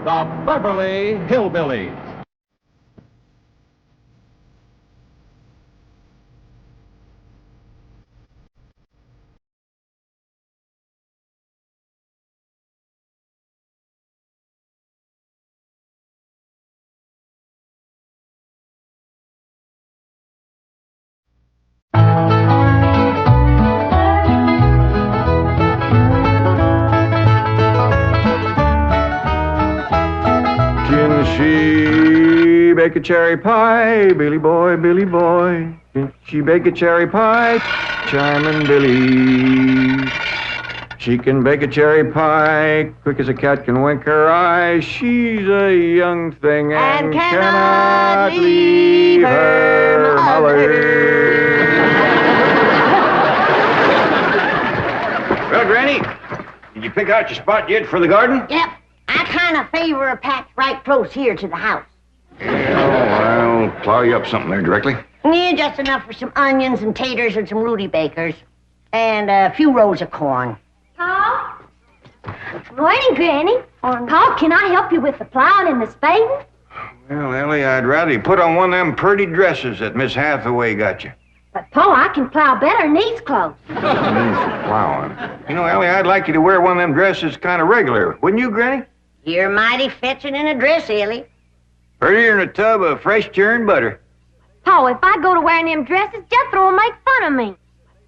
the Beverly Hillbillies. Can she bake a cherry pie, Billy boy, Billy boy? Can she bake a cherry pie, Charmin' Billy? She can bake a cherry pie, quick as a cat can wink her eye. She's a young thing and cannot leave her mother. Well, Granny, did you pick out your spot yet for the garden? Yep. I kind of favor a patch right close here to the house. Yeah, I'll plow you up something there directly. Yeah, just enough for some onions and taters and some Rudy Bakers. And a few rows of corn. Paul? Morning, Granny. Paul, can I help you with the plowing and the spading? Well, Ellie, I'd rather you put on one of them pretty dresses that Miss Hathaway got you. But, Paul, I can plow better in these clothes. Means for plowing. You know, Ellie, I'd like you to wear one of them dresses kind of regular. Wouldn't you, Granny? You're mighty fetching in a dress, Ellie. Prettier than a tub of fresh churned butter. Paul, if I go to wearing them dresses, Jethro will make fun of me.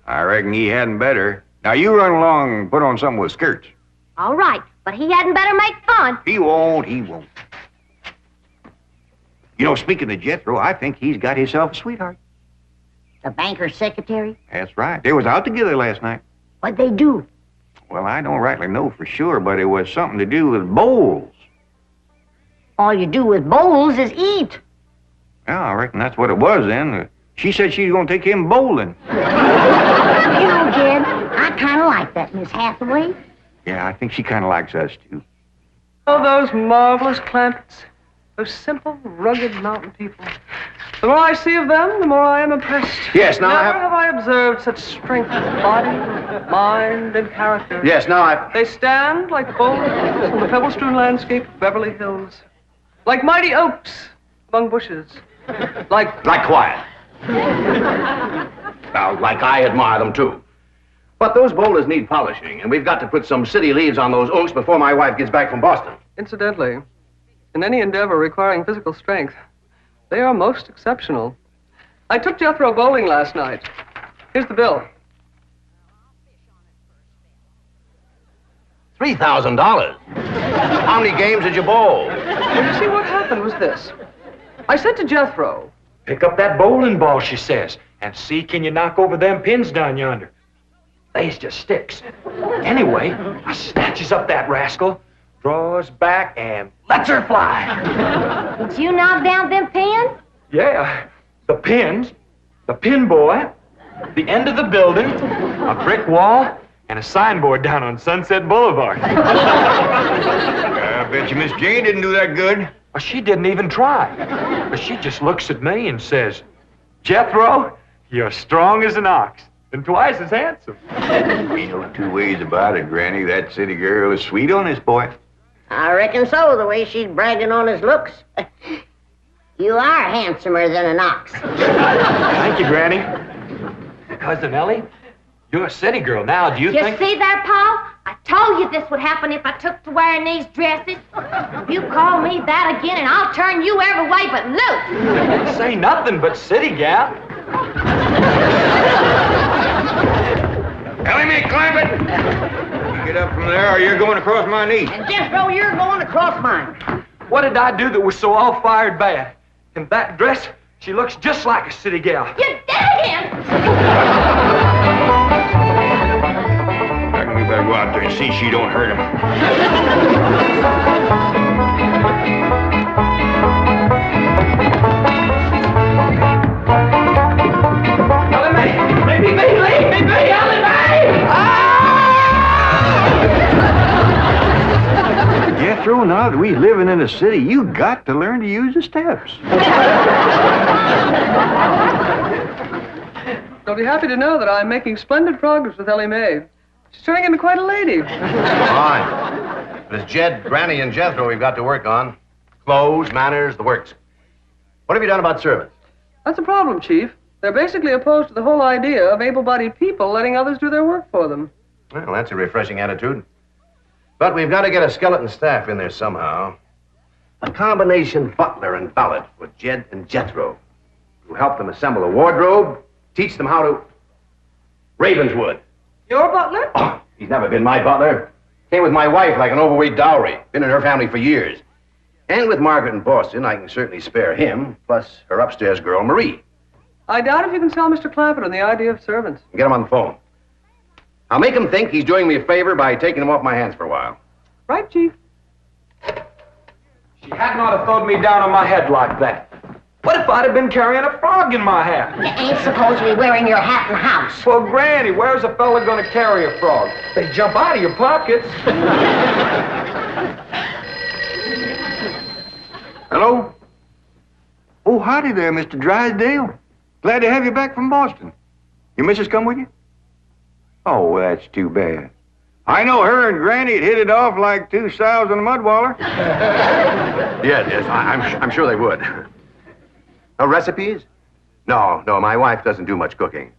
I reckon he hadn't better. Now, you run along and put on something with skirts. All right, but he hadn't better make fun. He won't, he won't. You know, speaking of Jethro, I think he's got himself a sweetheart. The banker's secretary? That's right. They was out together last night. What'd they do? Well, I don't rightly know for sure, but it was something to do with bowls. All you do with bowls is eat. Yeah, I reckon that's what it was then. She said she was going to take him bowling. You know, Jed, I kind of like that Miss Hathaway. Yeah, I think she kind of likes us, too. Oh, those marvelous Clampets. Those simple, rugged mountain people. The more I see of them, the more I am impressed. Yes, now Never have I observed such strength of body, mind, and character. Yes, now They stand like the bold hills on the pebble-strewn landscape of Beverly Hills. Like mighty oaks among bushes. Like quiet. Now, like I admire them, too. But those boulders need polishing, and we've got to put some city leaves on those oaks before my wife gets back from Boston. Incidentally, in any endeavor requiring physical strength, they are most exceptional. I took Jethro bowling last night. Here's the bill. $3,000. How many games did you bowl? Well, you see, what happened was this. I said to Jethro, Pick up that bowling ball, she says, and see can you knock over them pins down yonder. They's just sticks. Anyway, I snatches up that rascal, draws back, and lets her fly. Did you knock down them pins? Yeah, the pins, the pin boy, the end of the building, a brick wall, and a signboard down on Sunset Boulevard. I bet you Miss Jane didn't do that good. Well, she didn't even try. But she just looks at me and says, Jethro, you're strong as an ox and twice as handsome. Ain't no two ways about it, Granny. That city girl is sweet on this boy. I reckon so, the way she's bragging on his looks. You are handsomer than an ox. Thank you, Granny. Cousin Ellie, you're a city girl now. Do you think... You see there, Paul? I told you this would happen if I took to wearing these dresses. You call me that again, and I'll turn you every way but loose. Say nothing but city gal. Ellie, me, climb it! You get up from there or you're going across my knee. And Jethro, you're going across mine. What did I do that was so all-fired bad? In that dress, she looks just like a city gal. You did it again! I reckon we better go out there and see she don't hurt him. Jethro, now that we living in a city, you got to learn to use the steps. You'll be happy to know that I'm making splendid progress with Ellie Mae. She's turning into quite a lady. Fine. But it's Jed, Granny, and Jethro we've got to work on. Clothes, manners, the works. What have you done about servants? That's a problem, Chief. They're basically opposed to the whole idea of able-bodied people letting others do their work for them. Well, that's a refreshing attitude. But we've got to get a skeleton staff in there somehow. A combination butler and valet with Jed and Jethro. Who help them assemble a wardrobe, teach them how to... Ravenswood. Your butler? Oh, he's never been my butler. Came with my wife like an overweight dowry. Been in her family for years. And with Margaret in Boston, I can certainly spare him, plus her upstairs girl, Marie. I doubt if you can sell Mr. Clampett on the idea of servants. Get him on the phone. I'll make him think he's doing me a favor by taking him off my hands for a while. Right, Chief? She had not have thrown me down on my head like that. What if I'd have been carrying a frog in my hat? You ain't supposed to be wearing your hat in the house. Well, Granny, where's a fella gonna carry a frog? They jump out of your pockets. Hello? Oh, howdy there, Mr. Drysdale. Glad to have you back from Boston. Your missus come with you? Oh, that's too bad. I know her and Granny had hit it off like two sows in a mud waller. Yes, I'm sure they would. No recipes? No, my wife doesn't do much cooking.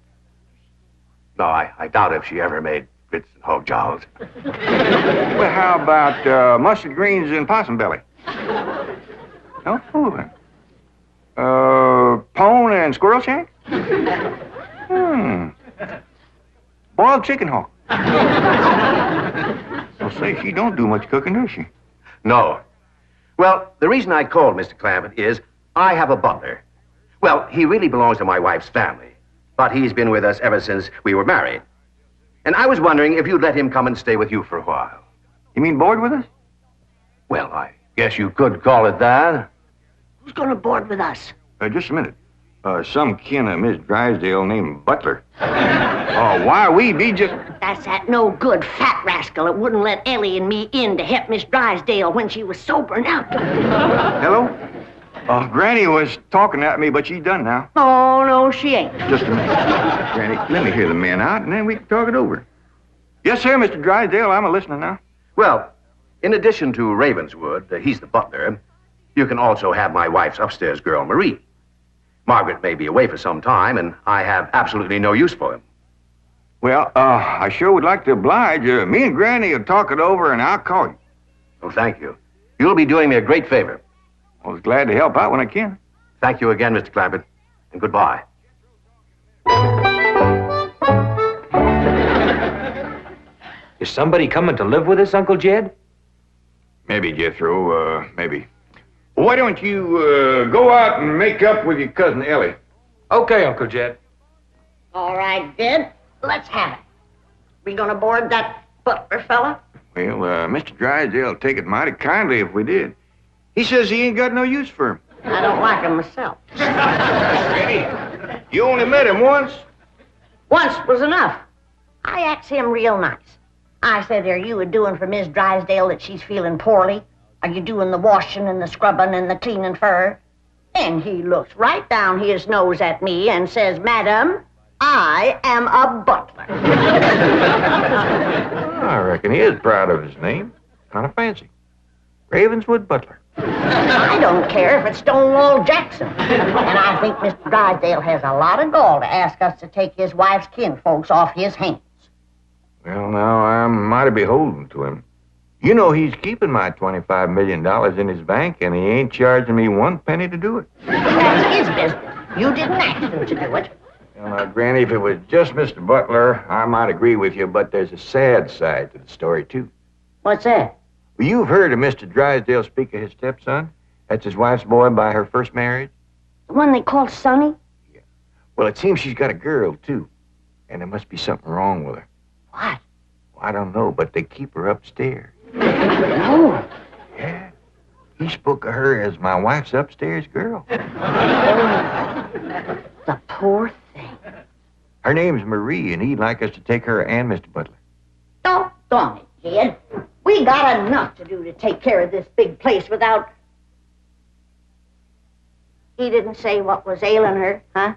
No, I doubt if she ever made grits and hog jolls. Well, how about mustard greens and possum belly? No? Oh, then. Pone and squirrel shank? Boiled chicken hawk. Well, say, she don't do much cooking, does she? No. Well, the reason I called Mr. Clampett is I have a butler. Well, he really belongs to my wife's family, but he's been with us ever since we were married. And I was wondering if you'd let him come and stay with you for a while. You mean board with us? Well, I guess you could call it that. Who's gonna board with us? Just a minute. Some kin of Miss Drysdale named Butler. Why, we be just... That's that no good fat rascal that wouldn't let Ellie and me in to help Miss Drysdale when she was sobering up. Hello? Granny was talking at me, but she's done now. Oh, no, she ain't. Just a minute. Granny, let me hear the men out, and then we can talk it over. Yes, sir, Mr. Drysdale. I'm a-listening now. Well, in addition to Ravenswood, he's the butler, you can also have my wife's upstairs girl, Marie. Margaret may be away for some time, and I have absolutely no use for him. Well, I sure would like to oblige. Me and Granny will talk it over, and I'll call you. Oh, thank you. You'll be doing me a great favor. I was glad to help out when I can. Thank you again, Mr. Clampett, and goodbye. Is somebody coming to live with us, Uncle Jed? Maybe, Jethro, maybe. Why don't you go out and make up with your cousin Ellie? Okay, Uncle Jed. All right, Jed, let's have it. We gonna board that butler fella? Well, Mr. Drysdale'll take it mighty kindly if we did. He says he ain't got no use for him. I don't like him myself. Granny, you only met him once. Once was enough. I asked him real nice. I said, are you a-doing for Miss Drysdale that she's feeling poorly? Are you doing the washing and the scrubbing and the cleaning for her? And he looks right down his nose at me and says, Madam, I am a butler. I reckon he is proud of his name. Kind of fancy. Ravenswood Butler. I don't care if it's Stonewall Jackson. And I think Mr. Drysdale has a lot of gall to ask us to take his wife's kinfolks off his hands. Well, now, I'm mighty beholden to him. You know he's keeping my $25 million in his bank, and he ain't charging me one penny to do it. That's his business. You didn't ask him to do it. Well, now, Granny, if it was just Mr. Butler, I might agree with you, but there's a sad side to the story, too. What's that? Well, you've heard of Mr. Drysdale speak of his stepson? That's his wife's boy by her first marriage? The one they call Sonny? Yeah. Well, it seems she's got a girl, too. And there must be something wrong with her. What? Well, I don't know, but they keep her upstairs. No. Yeah. He spoke of her as my wife's upstairs girl. The poor thing. Her name's Marie, and he'd like us to take her and Mr. Butler. Doggone it, kid. We got enough to do to take care of this big place without... He didn't say what was ailing her, huh?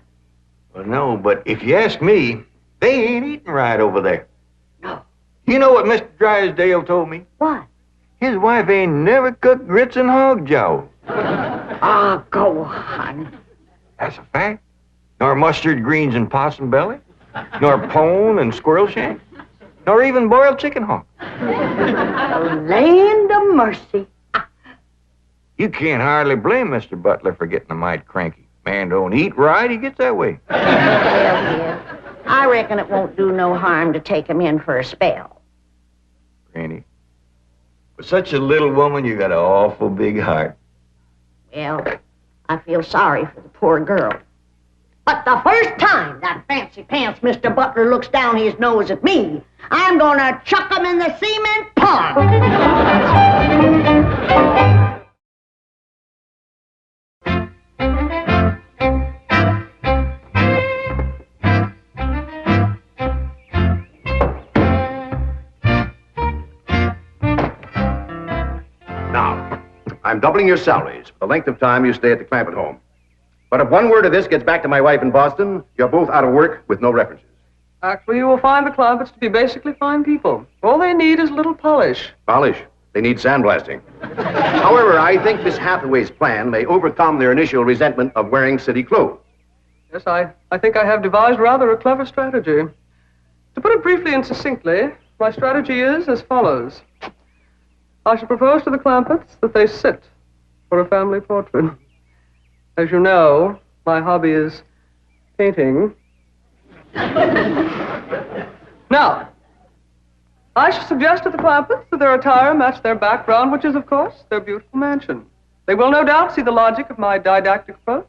Well, no, but if you ask me, they ain't eating right over there. No. You know what Mr. Drysdale told me? What? His wife ain't never cooked grits and hog jowl. Oh, go on. That's a fact. Nor mustard greens and possum belly. Nor pone and squirrel shank. Nor even boiled chicken hawk. The land of mercy. You can't hardly blame Mr. Butler for getting a mite cranky. Man don't eat right, he gets that way. Well, dear, I reckon it won't do no harm to take him in for a spell. Granny, for such a little woman, you got an awful big heart. Well, I feel sorry for the poor girl. But the first time that fancy pants Mr. Butler looks down his nose at me, I'm gonna chuck him in the cement pond. Now, I'm doubling your salaries for the length of time you stay at the Clampett home. But if one word of this gets back to my wife in Boston, you're both out of work with no references. Actually, you will find the Clampetts to be basically fine people. All they need is a little polish. Polish. They need sandblasting. However, I think Miss Hathaway's plan may overcome their initial resentment of wearing city clothes. Yes, I think I have devised rather a clever strategy. To put it briefly and succinctly, my strategy is as follows. I shall propose to the Clampetts that they sit for a family portrait. As you know, my hobby is painting. Now, I shall suggest to the Clampetts that their attire match their background, which is, of course, their beautiful mansion. They will no doubt see the logic of my didactic approach,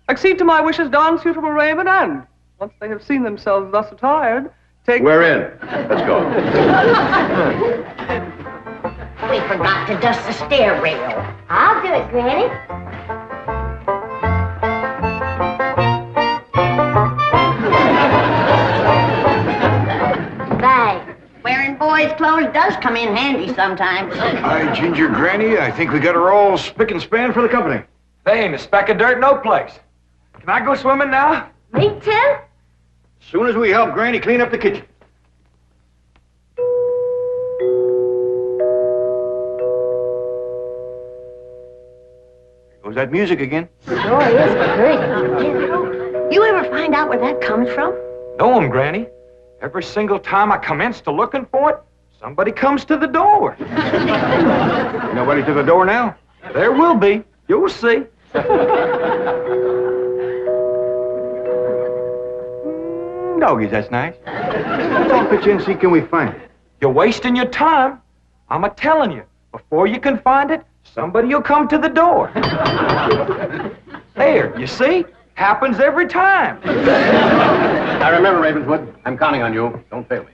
accede to my wishes, don suitable raiment, and, once they have seen themselves thus attired, take... We're in. Let's go. We forgot to dust the stair rail. I'll do it, Granny. Thanks. Wearing boys' clothes does come in handy sometimes. Hi, Ginger Granny. I think we got her all spick and span for the company. They ain't a speck of dirt, no place. Can I go swimming now? Me too? As soon as we help Granny clean up the kitchen. There goes that music again. Sure is pretty. You ever find out where that comes from? Know 'em, Granny. Every single time I commence to looking for it, somebody comes to the door. Nobody to the door now? There will be. You'll see. Doggies, that's nice. Let's all pitch in and see can we find it. You're wasting your time. I'm a-telling you. Before you can find it, somebody will come to the door. There, you see? Happens every time. Now remember, Ravenswood, I'm counting on you. Don't fail me.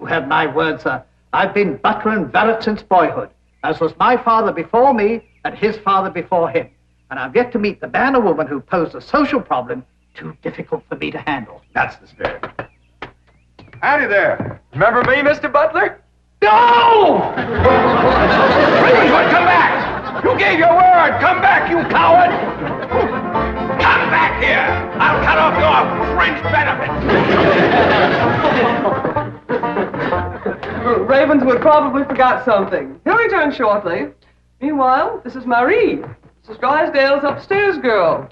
You have my word, sir. I've been butler and valet since boyhood, as was my father before me and his father before him. And I've yet to meet the man or woman who posed a social problem too difficult for me to handle. That's the spirit. Howdy there. Remember me, Mr. Butler? No! Ravenswood, come back! You gave your word! Come back, you coward! Come back here! I'll cut off your fringe benefits! Ravenswood probably forgot something. He'll return shortly. Meanwhile, this is Marie, Mrs. Drysdale's upstairs girl.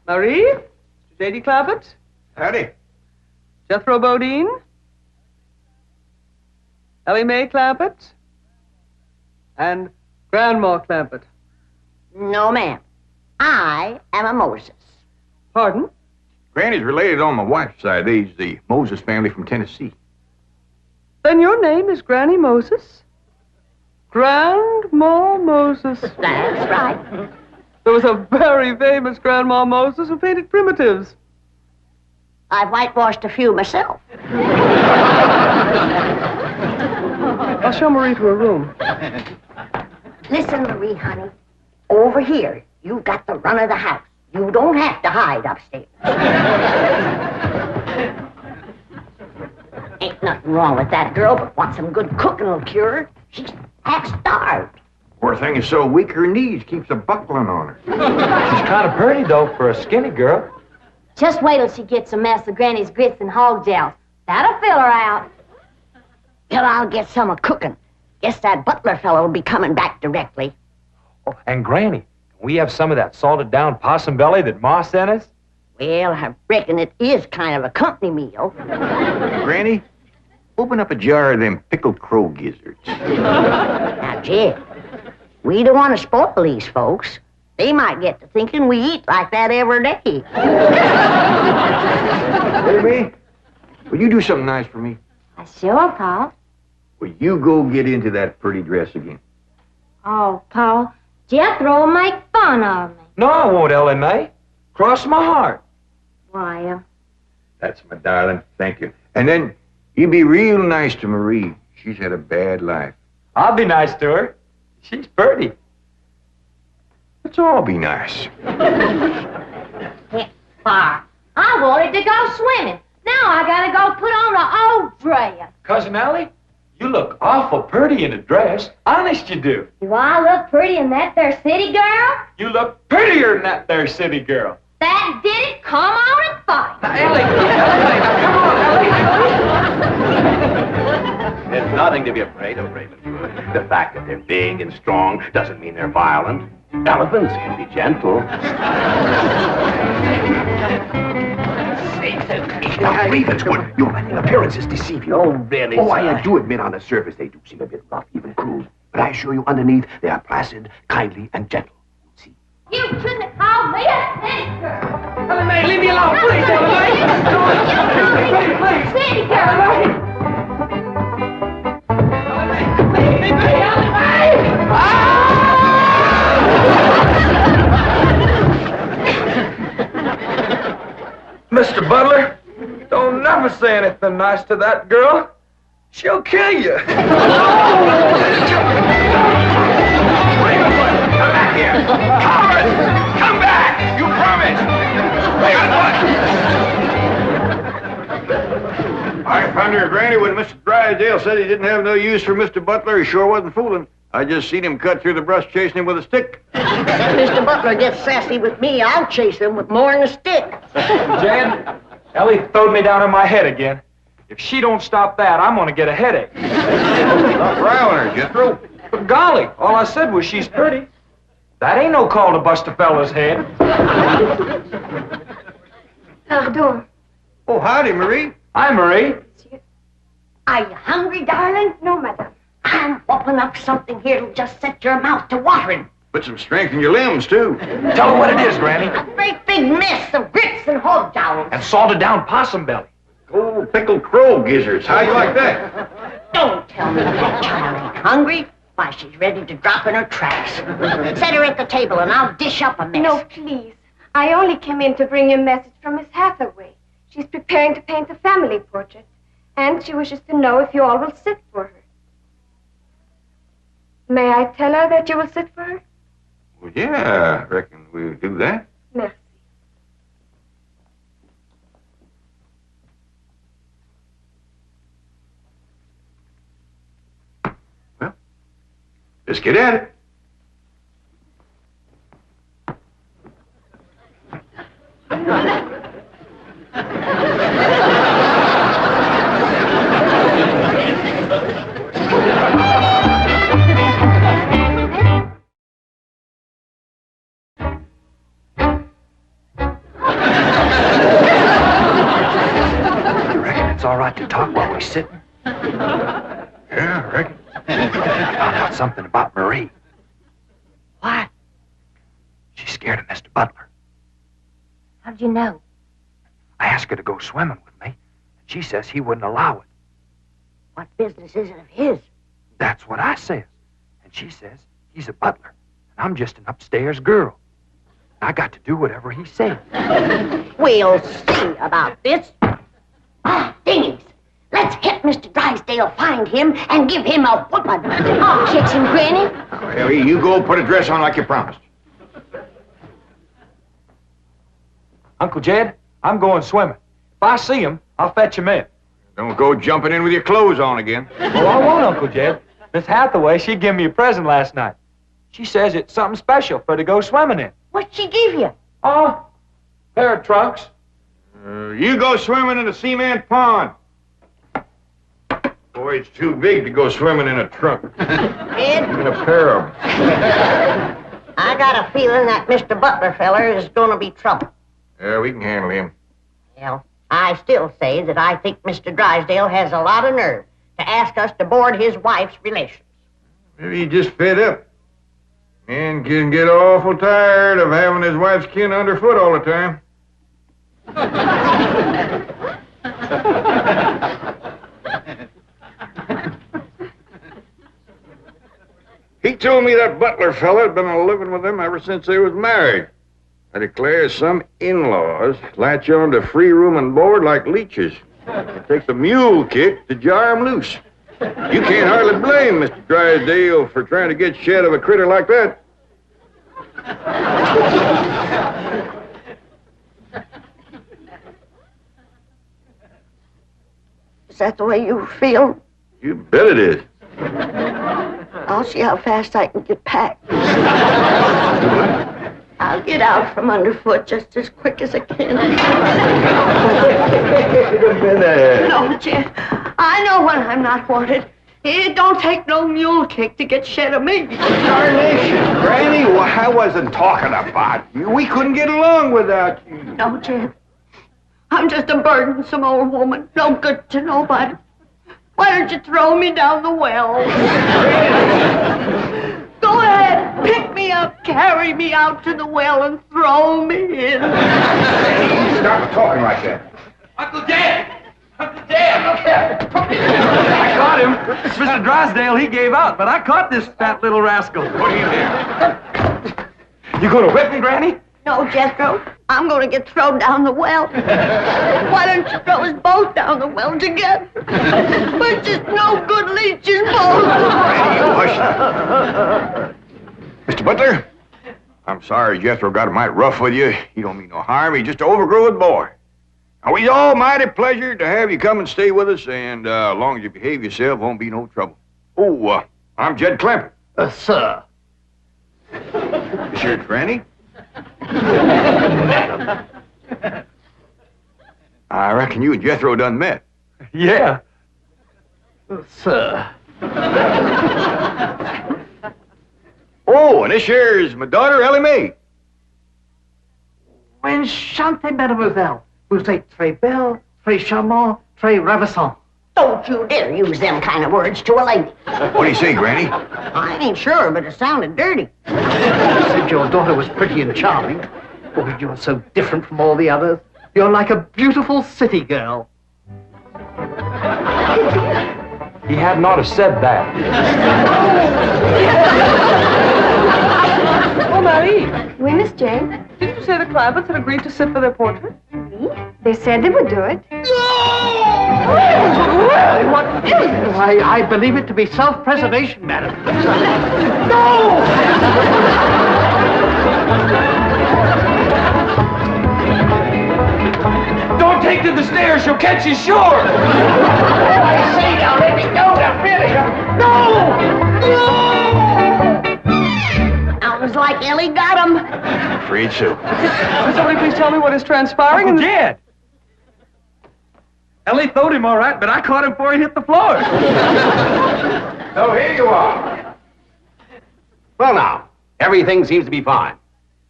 Marie, Mr. J.D. Clampett, Howdy. Jethro Bodine, Ellie Mae Clampett, and Grandma Clampett. No, ma'am. I am a Moses. Pardon? Granny's related on my wife's side. They's the Moses family from Tennessee. Then your name is Granny Moses? Grandma Moses. That's right. There was a very famous Grandma Moses who painted primitives. I've whitewashed a few myself. I'll show Marie to her room. Listen, Marie, honey. Over here, you've got the run of the house. You don't have to hide upstairs. Ain't nothing wrong with that girl, but what some good cooking will cure her. She's half starved. Poor thing is so weak her knees keeps a buckling on her. She's kind of pretty, though, for a skinny girl. Just wait till she gets a mess of Granny's grits and hog jowls. That'll fill her out. Well, I'll get some of cooking. Guess that butler fellow will be coming back directly. Oh, and Granny, can we have some of that salted down possum belly that Ma sent us? Well, I reckon it is kind of a company meal. Granny, open up a jar of them pickled crow gizzards. Now, Jed, we don't want to spoil these folks. They might get to thinking we eat like that every day. Baby, will you do something nice for me? Sure, Paul. Will you go get into that pretty dress again? Oh, Paul, Jethro will make fun of me. No, I won't, Ellie Mae. Cross my heart. Why, That's my darling. Thank you. And then you be real nice to Marie. She's had a bad life. I'll be nice to her. She's pretty. Let's all be nice. Far. I wanted to go swimming. Now I gotta go put on an old dress. Cousin Ellie, you look awful pretty in a dress. Honest you do. Do I look pretty in that there city girl? You look prettier than that there city girl. That did it. Come on and fight. Now, Ellie, come on, Ellie. There's nothing to be afraid of, Ravenwood. The fact that they're big and strong doesn't mean they're violent. Elephants can be gentle. Now, Ravenswood, your letting appearances deceive you. Oh, really, Oh, sir? I do admit on the surface they do seem a bit rough, even cruel. But I assure you underneath they are placid, kindly, and gentle. See? You shouldn't have called me a city girl. Ellie Mae, leave me alone, please, Ellie Mae. Please, City girl. Mr. Butler, don't never say anything nice to that girl. She'll kill you. Come back here! Coward! Come back! You promised! I found her Granny when Mr. Drysdale said he didn't have no use for Mr. Butler. He sure wasn't fooling. I just seen him cut through the brush chasing him with a stick. If Mr. Butler gets sassy with me, I'll chase him with more than a stick. Jan, Ellie throwed me down on my head again. If she don't stop that, I'm gonna get a headache. Stop riling her, Jethro. But golly, all I said was she's pretty. That ain't no call to bust a fella's head. Pardon. Oh, howdy, Marie. Hi, Marie. Are you hungry, darling? No, madame. I'm whooping up something here that'll just set your mouth to watering. Put some strength in your limbs, too. Tell her what it is, Granny. A great big mess of grits and hog jowls. And salted down possum belly. Oh, pickled crow gizzards. How you like that? Don't tell me that child ain't hungry. Why, she's ready to drop in her tracks. Set her at the table and I'll dish up a mess. No, please. I only came in to bring you a message from Miss Hathaway. She's preparing to paint a family portrait, and she wishes to know if you all will sit for her. May I tell her that you will sit for her? Well, yeah, I reckon we'll do that. Merci. Well, let's get at it. It's all right to talk while we're sitting. Yeah, I reckon. I found out something about Marie. What? She's scared of Mr. Butler. How'd you know? I asked her to go swimming with me, and she says he wouldn't allow it. What business is it of his? That's what I says. And she says he's a butler, and I'm just an upstairs girl. I got to do whatever he said. We'll see about this. Ah, dingies. Let's hit Mr. Drysdale, find him, and give him a whooping. I'll catch him, Granny. Well, you go put a dress on like you promised. Uncle Jed, I'm going swimming. If I see him, I'll fetch him in. Don't go jumping in with your clothes on again. Oh, I won't, Uncle Jed. Miss Hathaway, she gave me a present last night. She says it's something special for to go swimming in. What'd she give you? Oh, pair of trunks. You go swimming in the cement pond. Boy, it's too big to go swimming in a trunk. Ed, In a pair of 'em. I got a feeling that Mr. Butler feller is going to be trouble. Yeah, we can handle him. Well, I still say that I think Mr. Drysdale has a lot of nerve to ask us to board his wife's relations. Maybe he just fed up. Man can get awful tired of having his wife's kin underfoot all the time. He told me that Butler fella had been living with them ever since they was married. I declare some in-laws latch on to free room and board like leeches. It takes a mule kick to jar 'em loose. You can't hardly blame Mr. Drysdale for trying to get shed of a critter like that. Is that the way you feel? You bet it is. I'll see how fast I can get packed. I'll get out from underfoot just as quick as I can. No, Jeff. I know when I'm not wanted. It don't take no mule kick to get shed of me. Darnation, Granny, I wasn't talking about you. We couldn't get along without you. No, Jeff. I'm just a burdensome old woman. No good to nobody. Why don't you throw me down the well? Go ahead, pick me up, carry me out to the well, and throw me in. Stop talking like that. Uncle Dan! Uncle Dan, look here! I caught him. Mr. Drysdale, he gave out, but I caught this fat little rascal. What are you doing? You gonna whip him, Granny? No, Jethro, I'm going to get thrown down the well. Why don't you throw us both down the well together? We're just no good leeches both. Hush. Mr. Butler, I'm sorry Jethro got mighty rough with you. He don't mean no harm. He's just an overgrown boy. Now, we's all mighty pleasure to have you come and stay with us, and as long as you behave yourself, won't be no trouble. Oh, I'm Jed Clamp. Sir. This here's Granny. I reckon you and Jethro done met. Yeah. Sir. Oh, and this here's my daughter, Ellie Mae. Enchantée, mademoiselle. Vous êtes très belle, très charmant, très ravissant. Don't you dare use them kind of words to a lady. What do you say, Granny? I ain't sure, but it sounded dirty. You said your daughter was pretty and charming. Oh, you're so different from all the others. You're like a beautiful city girl. He had not have said that. Oh, Marie, Oui, Miss Jane. didn't you say the Clampetts had agreed to sit for their portrait? Oui? They said they would do it. Well, what is it? I believe it to be self-preservation, madam. Don't take to the stairs, she'll catch you sure! I say now, let me go now, really. Sounds like Ellie got him. I'm afraid so. Could somebody please tell me what is transpiring? Uncle Jed! Ellie throwed him all right, but I caught him before he hit the floor. So here you are. Well, now, everything seems to be fine.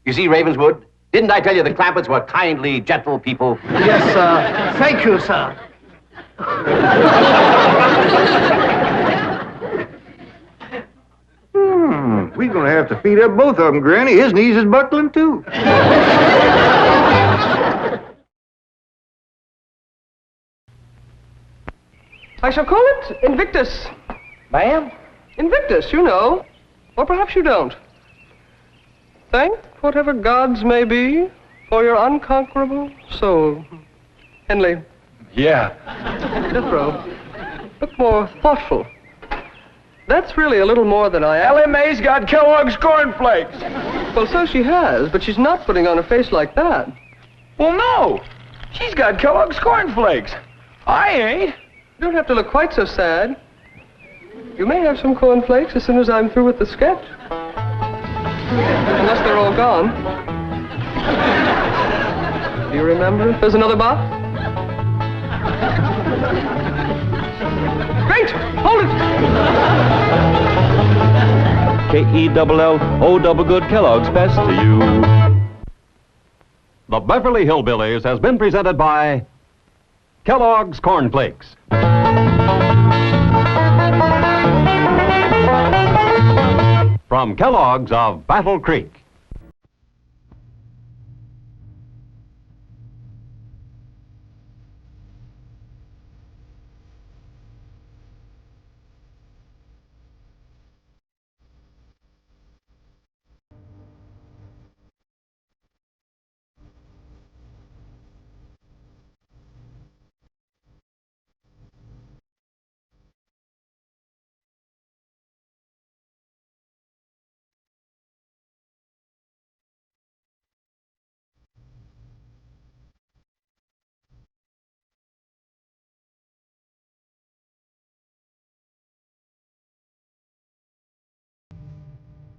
You see, Ravenswood, didn't I tell you the Clampetts were kindly, gentle people? Yes, sir. Thank you, sir. We're gonna have to feed up both of them, Granny. His knees is buckling, too. I shall call it Invictus. Ma'am? Invictus, you know. Or perhaps you don't. Thank whatever gods may be for your unconquerable soul. Henley. Yeah. Jethro, look more thoughtful. That's really a little more than I am. Ellie Mae's got Kellogg's cornflakes. Well, so she has, but she's not putting on a face like that. Well, no. She's got Kellogg's cornflakes. I ain't. You don't have to look quite so sad. You may have some cornflakes as soon as I'm through with the sketch. Unless they're all gone. Do you remember if there's another box? Great! Hold it! K-E-double-L-O double good Kellogg's best to you. The Beverly Hillbillies has been presented by Kellogg's Corn Flakes. From Kellogg's of Battle Creek.